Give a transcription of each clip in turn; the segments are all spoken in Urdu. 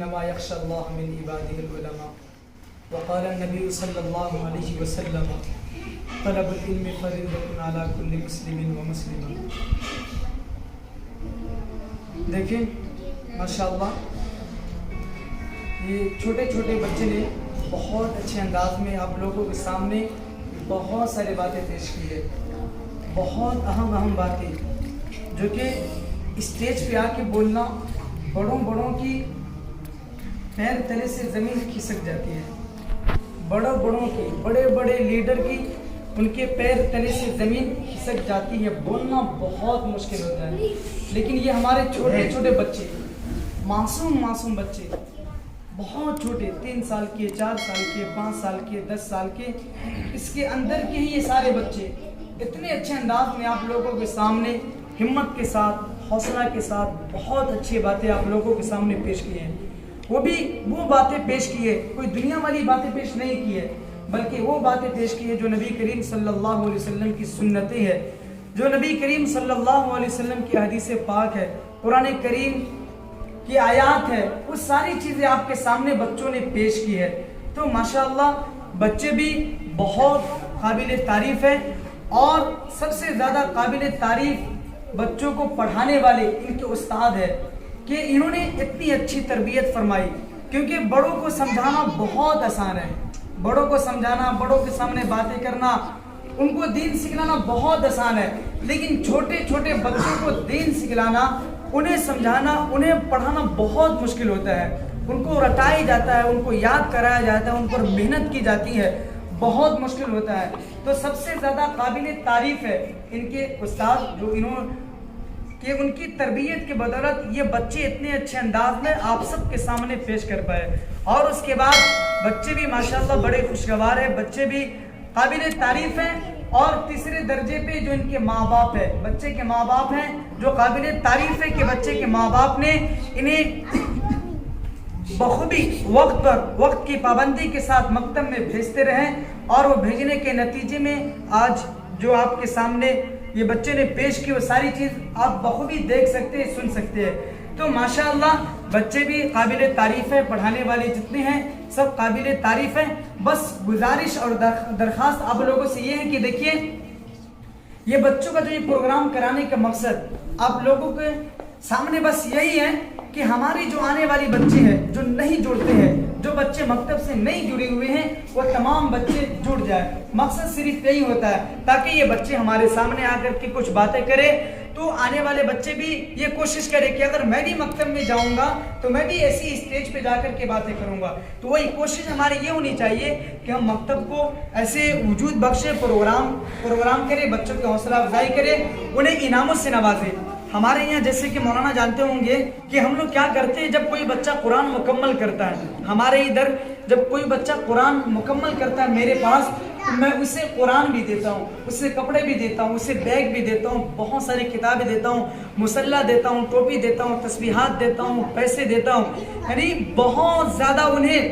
انما یخشی اللہ من عباده العلماء وقال النبی صلی اللہ علیہ وسلم طلب العلم فریضۃ علی کل مسلم و مسلمہ. دیکھیں ماشاءاللہ یہ چھوٹے چھوٹے بچے نے بہت اچھے انداز میں آپ لوگوں کے سامنے بہت ساری باتیں پیش کی ہے، بہت اہم باتیں جو کہ اسٹیج پہ آ کے بولنا بڑوں کی پیر تلے سے زمین کھسک جاتی ہے. بڑوں کی بڑے لیڈر کی ان کے پیر تلے سے زمین کھسک جاتی ہے. بولنا بہت مشکل ہوتا ہے، لیکن یہ ہمارے چھوٹے چھوٹے بچے، معصوم بچے، بہت چھوٹے، 3 سال کے، 4 سال کے، 5 سال کے، 10 سال کے، اس کے اندر کے ہی یہ سارے بچے اتنے اچھے انداز میں آپ لوگوں کے سامنے ہمت کے ساتھ، حوصلہ کے ساتھ بہت اچھی باتیں آپ لوگوں کے سامنے پیش کی ہیں. وہ باتیں پیش کی ہے، کوئی دنیا والی باتیں پیش نہیں کی ہے، بلکہ وہ باتیں پیش کی ہے جو نبی کریم صلی اللہ علیہ وسلم کی سنتیں ہیں، جو نبی کریم صلی اللہ علیہ وسلم کی حدیث پاک ہے، قرآن کریم کی آیات ہے. وہ ساری چیزیں آپ کے سامنے بچوں نے پیش کی ہے. تو ماشاءاللہ بچے بھی بہت قابل تعریف ہیں، اور سب سے زیادہ قابل تعریف بچوں کو پڑھانے والے ان کے استاد ہیں کہ انہوں نے اتنی اچھی تربیت فرمائی. کیونکہ بڑوں کو سمجھانا بہت آسان ہے، بڑوں کو سمجھانا، بڑوں کے سامنے باتیں کرنا، ان کو دین سکھلانا بہت آسان ہے، لیکن چھوٹے بچوں کو دین سکھلانا، انہیں سمجھانا، انہیں پڑھانا بہت مشکل ہوتا ہے. ان کو رٹایا جاتا ہے، ان کو یاد کرایا جاتا ہے، ان پر محنت کی جاتی ہے، بہت مشکل ہوتا ہے. تو سب سے زیادہ قابل تعریف ہے ان کے استاد، جو کہ ان کی تربیت کے بدولت یہ بچے اتنے اچھے انداز میں آپ سب کے سامنے پیش کر پائے. اور اس کے بعد بچے بھی ماشاءاللہ بڑے خوشگوار ہیں، بچے بھی قابل تعریف ہیں. اور تیسرے درجے پہ جو ان کے ماں باپ ہے، بچے کے ماں باپ ہیں، جو قابل تعریف ہے کہ بچے کے ماں باپ نے انہیں بخوبی وقت کی پابندی کے ساتھ مکتب میں بھیجتے رہیں، اور وہ بھیجنے کے نتیجے میں آج جو آپ کے سامنے یہ بچے نے پیش کی وہ ساری چیز آپ بخوبی دیکھ سکتے ہیں، سن سکتے ہیں. تو ماشاءاللہ بچے بھی قابل تعریف ہے، پڑھانے والے جتنے ہیں سب قابل تعریف ہیں. بس گزارش اور درخواست آپ لوگوں سے یہ ہے کہ دیکھیے یہ بچوں کا جو یہ پروگرام کرانے کا مقصد آپ لوگوں کے سامنے بس یہی ہے کہ ہماری جو آنے والی بچے ہیں جو نہیں جڑتے ہیں، جو بچے مکتب سے نہیں جڑے ہوئے ہیں، وہ تمام بچے جڑ جائیں. مقصد صرف یہی ہوتا ہے تاکہ یہ بچے ہمارے سامنے آ کر کے کچھ باتیں کریں، تو آنے والے بچے بھی یہ کوشش کرے کہ اگر میں بھی مکتب میں جاؤں گا تو میں بھی ایسی اسٹیج پہ جا کر کے باتیں کروں گا. تو وہی کوشش ہماری یہ ہونی چاہیے کہ ہم مکتب کو ایسے وجود بخشے، پروگرام کرے، بچوں کی حوصلہ افزائی کرے، انہیں انعاموں سے نوازے. ہمارے یہاں جیسے کہ مولانا جانتے ہوں گے کہ ہم لوگ کیا کرتے ہیں جب کوئی بچہ قرآن مکمل کرتا ہے، ہمارے ادھر جب کوئی بچہ قرآن مکمل کرتا ہے میرے پاس، میں اسے قرآن بھی دیتا ہوں، اسے کپڑے بھی دیتا ہوں، اسے بیگ بھی دیتا ہوں، بہت ساری کتابیں دیتا ہوں، مصلی دیتا ہوں، ٹوپی دیتا ہوں، تسبیحات دیتا ہوں، پیسے دیتا ہوں. یعنی بہت زیادہ انہیں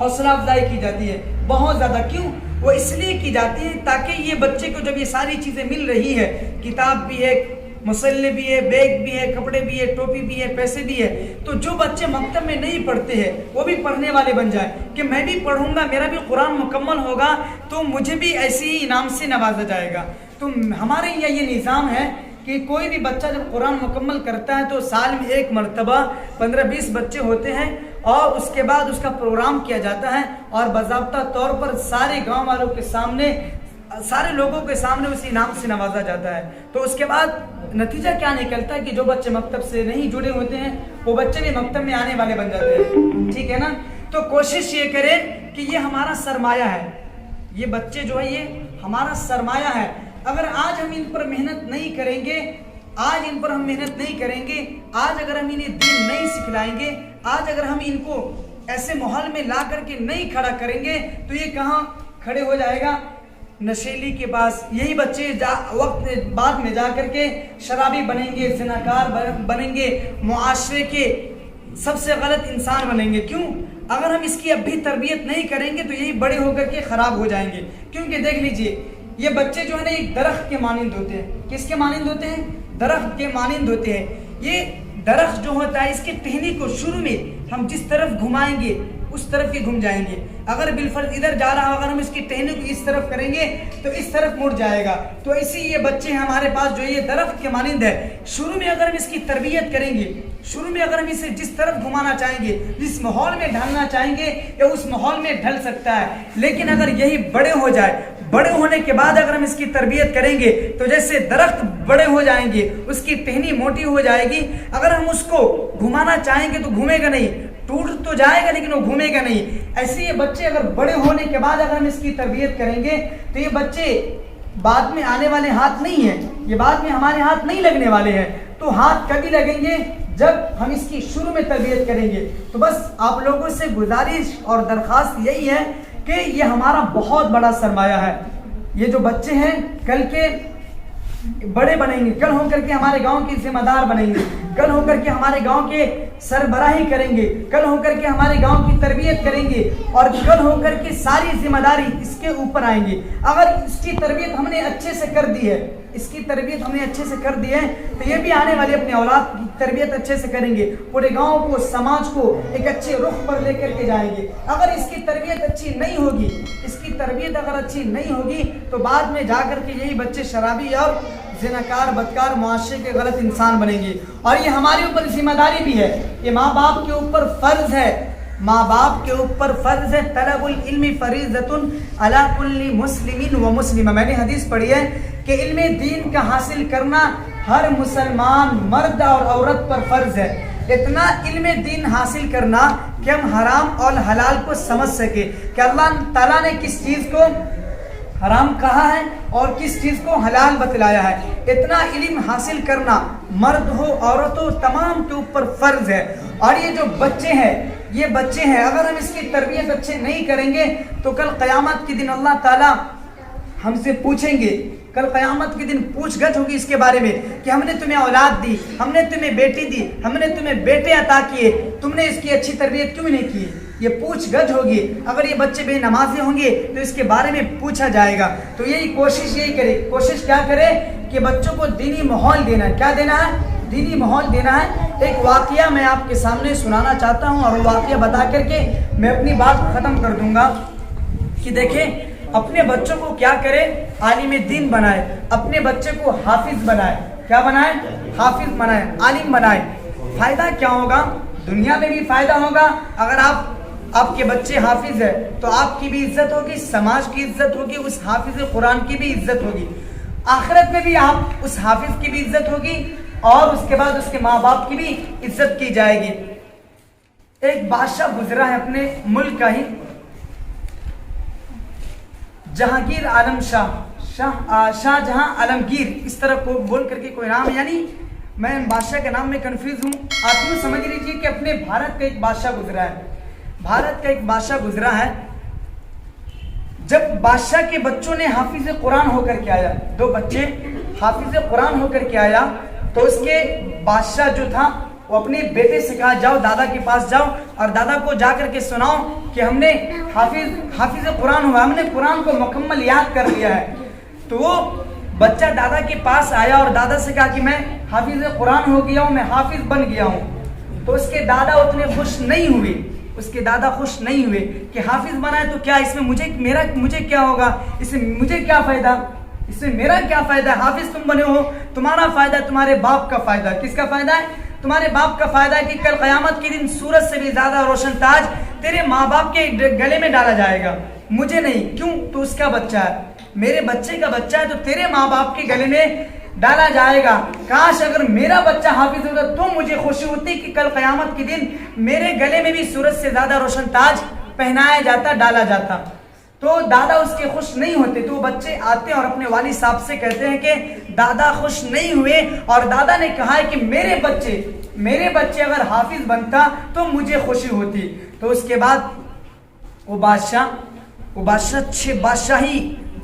حوصلہ افزائی کی جاتی ہے. بہت زیادہ کیوں؟ وہ اس لیے کی جاتی ہے تاکہ یہ بچے کو جب یہ ساری چیزیں مل رہی ہے، کتاب بھی ہے، مصلی بھی ہے، بیگ بھی ہے، کپڑے بھی ہے، ٹوپی بھی ہے، پیسے بھی ہے، تو جو بچے مکتب میں نہیں پڑھتے ہیں وہ بھی پڑھنے والے بن جائیں کہ میں بھی پڑھوں گا، میرا بھی قرآن مکمل ہوگا تو مجھے بھی ایسی ہی انعام سے نوازا جائے گا. تو ہمارے یہاں یہ نظام ہے کہ کوئی بھی بچہ جب قرآن مکمل کرتا ہے تو سال میں ایک مرتبہ 15-20 بچے ہوتے ہیں، اور اس کے بعد اس کا پروگرام کیا جاتا ہے، اور باضابطہ طور پر سارے گاؤں والوں کے سامنے، سارے لوگوں کے سامنے اسی انعام سے نوازا جاتا ہے. تو اس کے بعد نتیجہ کیا نکلتا ہے کہ جو بچے مکتب سے نہیں جڑے ہوتے ہیں وہ بچے بھی مکتب میں آنے والے بن جاتے ہیں. ٹھیک ہے نا؟ تو کوشش یہ کریں کہ یہ ہمارا سرمایہ ہے، یہ بچے جو ہے یہ ہمارا سرمایہ ہے. اگر آج ہم ان پر محنت نہیں کریں گے، آج ان پر ہم محنت نہیں کریں گے، آج اگر ہم انہیں دین نہیں سکھلائیں گے، آج اگر ہم ان کو ایسے ماحول میں لا کر کے نہیں کھڑا کریں گے تو یہ کہاں کھڑے ہو جائے گا؟ نشیلی کے پاس. یہی بچے وقت بعد میں جا کر کے شرابی بنیں گے، زناکار بنیں گے، معاشرے کے سب سے غلط انسان بنیں گے. کیوں؟ اگر ہم اس کی اب بھی تربیت نہیں کریں گے تو یہی بڑے ہو کر کے خراب ہو جائیں گے. کیونکہ دیکھ لیجئے یہ بچے جو ہے نا ایک درخت کے مانند ہوتے ہیں. کس کے مانند ہوتے ہیں؟ درخت کے مانند ہوتے ہیں. یہ درخت جو ہوتا ہے اس کی ٹہنی کو شروع میں ہم جس طرف گھمائیں گے اس طرف ہی گھم جائیں گے. اگر بالفرض ادھر جا رہا اگر ہم اس کی ٹہنی کو اس طرف کریں گے تو اس طرف مڑ جائے گا. تو اسی یہ بچے ہیں ہمارے پاس جو یہ درخت کے مانند ہے. شروع میں اگر ہم اس کی تربیت کریں گے, شروع میں اگر ہم اسے جس طرف گھمانا چاہیں گے, جس ماحول میں ڈھالنا چاہیں گے یا اس ماحول میں ڈھل سکتا ہے. لیکن اگر یہی بڑے ہو جائے, بڑے ہونے کے بعد اگر ہم اس کی تربیت کریں گے تو جیسے درخت بڑے ہو جائیں گے, اس کی ٹہنی موٹی ہو جائے گی, اگر ہم اس کو گھمانا چاہیں گے تو گھومے گا نہیں, ٹوٹ تو جائے گا لیکن وہ گھومے گا نہیں. ایسے یہ بچے اگر بڑے ہونے کے بعد اگر ہم اس کی تربیت کریں گے تو یہ بچے بعد میں آنے والے ہاتھ نہیں ہیں, یہ بعد میں ہمارے ہاتھ نہیں لگنے والے ہیں. تو ہاتھ کبھی لگیں گے جب ہم اس کی شروع میں تربیت کریں گے. تو بس آپ لوگوں سے گزارش اور درخواست یہی ہے کہ یہ ہمارا بہت بڑا سرمایہ ہے. یہ جو بچے ہیں کل کے بڑے بنیں گے, کل ہو کر کے ہمارے گاؤں کے ذمہ دار بنیں گے, کل ہو کر کے ہمارے گاؤں کے سربراہی کریں گے, کل ہو کر کے ہمارے گاؤں کی تربیت کریں گے, اور کل ہو کر کے ساری ذمہ داری اس کے اوپر آئیں گے. اگر اس کی تربیت ہم نے اچھے سے کر دی ہے, اس کی تربیت ہم نے اچھے سے کر دی ہے تو یہ بھی آنے والے اپنے اولاد کی تربیت اچھے سے کریں گے, پورے گاؤں کو, سماج کو ایک اچھے رخ پر لے کر کے جائیں گے. اگر اس کی تربیت اچھی نہیں ہوگی, اس کی تربیت اگر اچھی نہیں ہوگی تو بعد میں جا کر کے یہی بچے شرابی اور زناکار, بدکار, معاشرے کے غلط انسان بنیں گے. اور یہ ہمارے اوپر ذمہ داری بھی ہے, یہ ماں باپ کے اوپر فرض ہے, ماں باپ کے اوپر فرض ہے. طلب العلم فریضۃ علی کل مسلم و مسلمہ. میں نے حدیث پڑھی ہے کہ علم دین کا حاصل کرنا ہر مسلمان مرد اور عورت پر فرض ہے. اتنا علم دین حاصل کرنا کہ ہم حرام اور حلال کو سمجھ سکے کہ اللہ تعالیٰ نے کس چیز کو حرام کہا ہے اور کس چیز کو حلال بتلایا ہے. اتنا علم حاصل کرنا مرد ہو عورت ہو تمام کے اوپر فرض ہے. اور یہ جو بچے ہیں, یہ بچے ہیں, اگر ہم اس کی تربیت اچھے نہیں کریں گے تو کل قیامت کے دن اللہ تعالیٰ ہم سے پوچھیں گے, کل قیامت کے دن پوچھ گچھ ہوگی اس کے بارے میں کہ ہم نے تمہیں اولاد دی, ہم نے تمہیں بیٹی دی, ہم نے تمہیں بیٹے عطا کیے, تم نے اس کی اچھی تربیت کیوں نہیں کی. یہ پوچھ گچھ ہوگی. اگر یہ بچے بے نمازی ہوں گے تو اس کے بارے میں پوچھا جائے گا. تو یہی کوشش یہی کرے, کوشش کیا کرے کہ بچوں کو دینی ماحول دینا ہے. کیا دینا ہے؟ دینی ماحول دینا ہے. ایک واقعہ میں آپ کے سامنے سنانا چاہتا ہوں اور وہ واقعہ بتا کر کے میں اپنی بات ختم کر دوں گا کہ دیکھیں اپنے بچوں کو کیا کرے, عالم دین بنائے, اپنے بچے کو حافظ بنائے. کیا بنائے؟ حافظ بنائے, عالم بنائے. فائدہ کیا ہوگا؟ دنیا میں بھی فائدہ ہوگا. اگر آپ کے بچے حافظ ہے تو آپ کی بھی عزت ہوگی, سماج کی عزت ہوگی, اس حافظ قرآن کی بھی عزت ہوگی. آخرت میں بھی آپ اس حافظ کی بھی عزت ہوگی اور اس کے بعد اس کے ماں باپ کی بھی عزت کی جائے گی. ایک بادشاہ گزرا ہے اپنے ملک کا ہی, جہانگیر عالم شاہ جہاں عالمگیر, اس طرح کو بول کر کے کوئی نام ہے. یعنی میں بادشاہ کے نام میں کنفیوز ہوں. آپ یوں سمجھ لیجیے کہ اپنے بھارت کا ایک بادشاہ گزرا ہے, بھارت کا ایک بادشاہ گزرا ہے. جب بادشاہ کے بچوں نے حافظ قرآن ہو کر کے آیا, 2 بچے حافظ قرآن ہو کر کے آیا تو اس کے بادشاہ جو تھا وہ اپنے بیٹے سے کہا جاؤ دادا کے پاس جاؤ اور دادا کو جا کر کے سناؤ کہ ہم نے حافظ قرآن ہوا, ہم نے قرآن کو مکمل یاد کر لیا ہے. تو وہ بچہ دادا کے پاس آیا اور دادا سے کہا کہ میں حافظ قرآن ہو گیا ہوں, میں حافظ بن گیا ہوں. تو اس کے دادا اتنے خوش نہیں ہوئے, اس کے دادا خوش نہیں ہوئے کہ حافظ بنا ہے تو کیا اس میں مجھے کیا ہوگا, اس میں مجھے کیا فائدہ, اس میں میرا کیا فائدہ ہے. حافظ تم بنے ہو, تمہارا فائدہ تمہارے باپ کا فائدہ. کس کا فائدہ ہے؟ تمہارے باپ کا فائدہ ہے کہ کل قیامت کے دن سورج سے بھی زیادہ روشن تاج تیرے ماں باپ کے گلے میں ڈالا جائے گا, مجھے نہیں. کیوں؟ تو اس کا بچہ ہے, میرے بچے کا بچہ ہے تو تیرے ماں باپ کے گلے میں ڈالا جائے گا. کاش اگر میرا بچہ حافظ ہوتا تو مجھے خوشی ہوتی کہ کل قیامت کے دن میرے گلے میں بھی سورج سے زیادہ روشن تاج پہنایا جاتا, ڈالا جاتا. تو دادا اس کے خوش نہیں ہوتے. تو بچے آتے ہیں اور اپنے والد صاحب سے کہتے ہیں کہ دادا خوش نہیں ہوئے اور دادا نے کہا ہے کہ میرے بچے اگر حافظ بنتا تو مجھے خوشی ہوتی. تو اس کے بعد وہ بادشاہ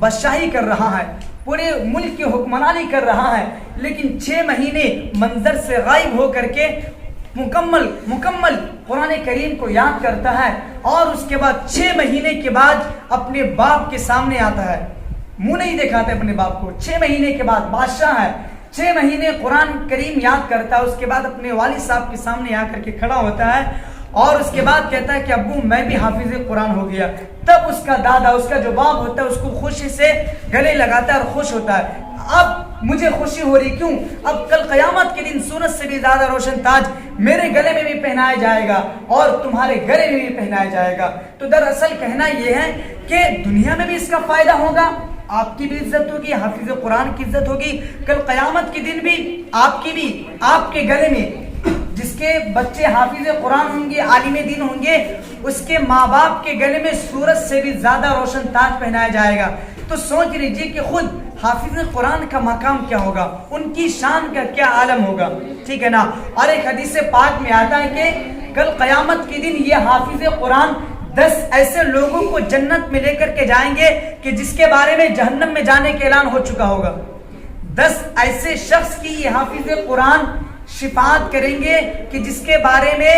بادشاہی کر رہا ہے, پورے ملک کی حکمرانی کر رہا ہے, لیکن 6 مہینے منظر سے غائب ہو کر کے مکمل قرآن کریم کو یاد کرتا ہے اور اس کے بعد 6 مہینے کے بعد اپنے باپ کے سامنے آتا ہے. منہ نہیں دکھاتے اپنے باپ کو. 6 مہینے کے بعد بادشاہ ہے, 6 مہینے قرآن کریم یاد کرتا ہے. اس کے بعد اپنے والد صاحب کے سامنے آ کر کے کھڑا ہوتا ہے اور اس کے بعد کہتا ہے کہ ابو میں بھی حافظ قرآن ہو گیا، تب اس کا دادا، اس کا جو باپ ہوتا ہے، اس کو خوشی سے گلے لگاتا ہے اور خوش ہوتا ہے۔ اب مجھے خوشی ہو رہی، کیوں؟ اب کل قیامت کے دن سورج سے بھی زیادہ روشن تاج میرے گلے میں بھی پہنایا جائے گا اور تمہارے گلے میں بھی پہنایا جائے گا۔ تو دراصل کہنا یہ ہے کہ دنیا میں بھی اس کا فائدہ ہوگا، آپ کی بھی عزت ہوگی، حافظ قرآن کی عزت ہوگی، کل قیامت کے دن بھی آپ کی بھی، آپ کے گلے میں جس کے بچے حافظ قرآن ہوں گے، عالم دین ہوں گے، اس کے ماں باپ کے گلے میں سورج سے بھی زیادہ روشن تاج پہنایا جائے گا۔ تو سوچ لیجیے کہ خود حافظ قرآن کا مقام کیا ہوگا، ان کی شان کا کیا عالم ہوگا، ٹھیک ہے نا۔ اور ایک حدیث پاک میں آتا ہے کہ کل قیامت کے دن یہ حافظ قرآن 10 ایسے لوگوں کو جنت میں لے کر کے جائیں گے کہ جس کے بارے میں جہنم میں جانے کا اعلان ہو چکا ہوگا۔ 10 ایسے شخص کی یہ حافظ قرآن شفاعت کریں گے کہ جس کے بارے میں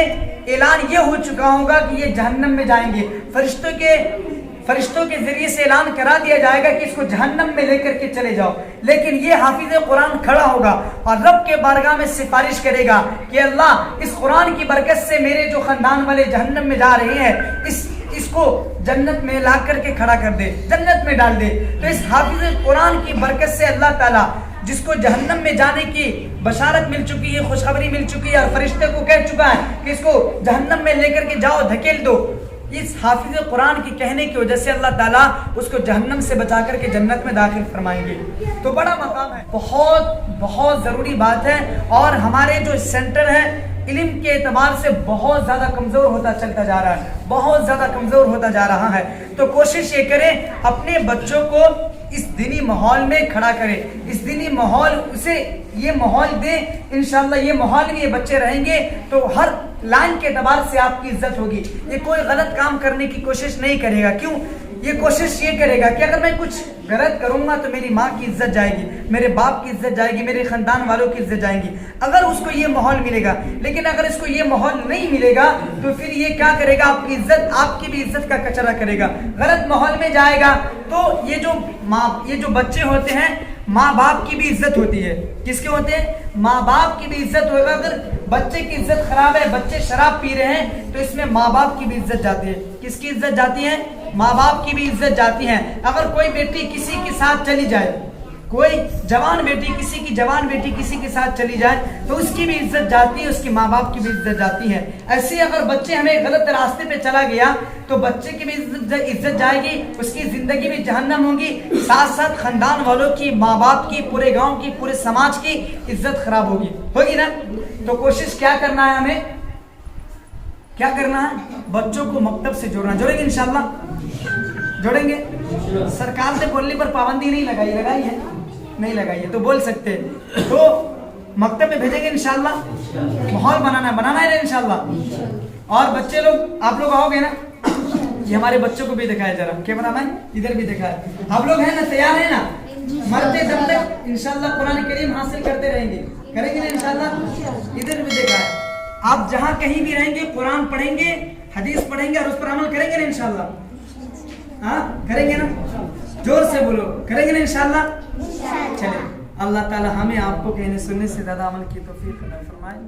اعلان یہ ہو چکا ہوگا کہ یہ جہنم میں جائیں گے، فرشتوں کے ذریعے سے اعلان کرا دیا جائے گا کہ اس کو جہنم میں لے کر کے چلے جاؤ، لیکن یہ حافظ قرآن کھڑا ہوگا اور رب کے بارگاہ میں سفارش کرے گا کہ اللہ اس قرآن کی برکت سے میرے جو خاندان والے جہنم میں جا رہے ہیں اس کو جنت میں لا کر کے کھڑا کر دے، جنت میں ڈال دے۔ تو اس حافظ قرآن کی برکت سے اللہ تعالیٰ جس کو جہنم میں جانے کی بشارت مل چکی ہے، خوشخبری مل چکی ہے اور فرشتے کو کہہ چکا ہے کہ اس کو جہنم میں لے کر کے جاؤ، دھکیل دو، اس حافظ قرآن کی کہنے کی وجہ سے اللہ تعالیٰ اس کو جہنم سے بچا کر کے جنت میں داخل فرمائیں گے۔ تو بڑا مقام ہے، بہت ضروری بات ہے، اور ہمارے جو سینٹر ہے علم کے اعتبار سے بہت زیادہ کمزور ہوتا چلتا جا رہا ہے، بہت زیادہ کمزور ہوتا جا رہا ہے۔ تو کوشش یہ کریں اپنے بچوں کو اس دینی ماحول میں کھڑا کریں، اس دینی ماحول اسے یہ ماحول دیں، انشاءاللہ یہ ماحول میں یہ بچے رہیں گے تو ہر لائن کے اعتبار سے آپ کی عزت ہوگی۔ یہ کوئی غلط کام کرنے کی کوشش نہیں کرے گا، کیوں؟ یہ کوشش یہ کرے گا کہ اگر میں کچھ غلط کروں گا تو میری ماں کی عزت جائے گی، میرے باپ کی عزت جائے گی، میرے خاندان والوں کی عزت جائے گی، اگر اس کو یہ ماحول ملے گا۔ لیکن اگر اس کو یہ ماحول نہیں ملے گا تو پھر یہ کیا کرے گا؟ آپ کی عزت، آپ کی بھی عزت کا کچرا کرے گا، غلط ماحول میں جائے گا۔ تو یہ جو بچے ہوتے ہیں، ماں باپ کی بھی عزت ہوتی ہے۔ کس کے ہوتے ہیں؟ ماں باپ کی بھی عزت ہوگا۔ اگر بچے کی عزت خراب ہے، بچے شراب پی رہے ہیں، تو اس میں ماں باپ کی بھی عزت جاتی ہے۔ کس کی عزت جاتی ہے؟ ماں باپ کی بھی عزت جاتی ہے۔ اگر کوئی بیٹی کسی کے ساتھ چلی جائے، کوئی جوان بیٹی کسی کے ساتھ چلی جائے تو اس کی بھی عزت جاتی ہے، اس کی ماں باپ کی بھی عزت جاتی ہے۔ ایسے اگر بچے ہمیں غلط راستے پہ چلا گیا تو بچے کی بھی عزت جائے گی، اس کی زندگی بھی جہنم ہوگی، ساتھ ساتھ خاندان والوں کی، ماں باپ کی، پورے گاؤں کی، پورے سماج کی عزت خراب ہوگی نا۔ تو کوشش کیا کرنا ہے ہمیں؟ کیا کرنا ہے؟ بچوں کو مکتب سے جوڑنا۔ جوڑیں گے انشاءاللہ؟ جوڑیں گے؟ سرکار نے بولنے پر پابندی نہیں لگائی ہے؟ نہیں لگائی ہے تو بول سکتے ہیں۔ تو مکتب میں بھیجیں گے انشاءاللہ، ماحول بنانا ہے انشاءاللہ۔ اور بچے لوگ، آپ لوگ آؤ گے نا؟ یہ ہمارے بچوں کو بھی دکھائے ذرا، کیمرہ مین ادھر بھی دکھائے۔ آپ لوگ ہیں نا؟ تیار ہیں نا؟ مرتے دم تک انشاءاللہ قرآن کریم حاصل کرتے رہیں گے، کریں گے نا انشاءاللہ؟ ادھر بھی دکھائے۔ آپ جہاں کہیں بھی رہیں گے قرآن پڑھیں گے، حدیث پڑھیں گے اور اس پر عمل کریں گے نا انشاءاللہ؟ ہاں کریں گے نا؟ زور سے بولو، کریں گے نا انشاءاللہ؟ چلیں، اللہ تعالی ہمیں آپ کو کہنے سننے سے زیادہ عمل کی توفیق عطا فرمائے۔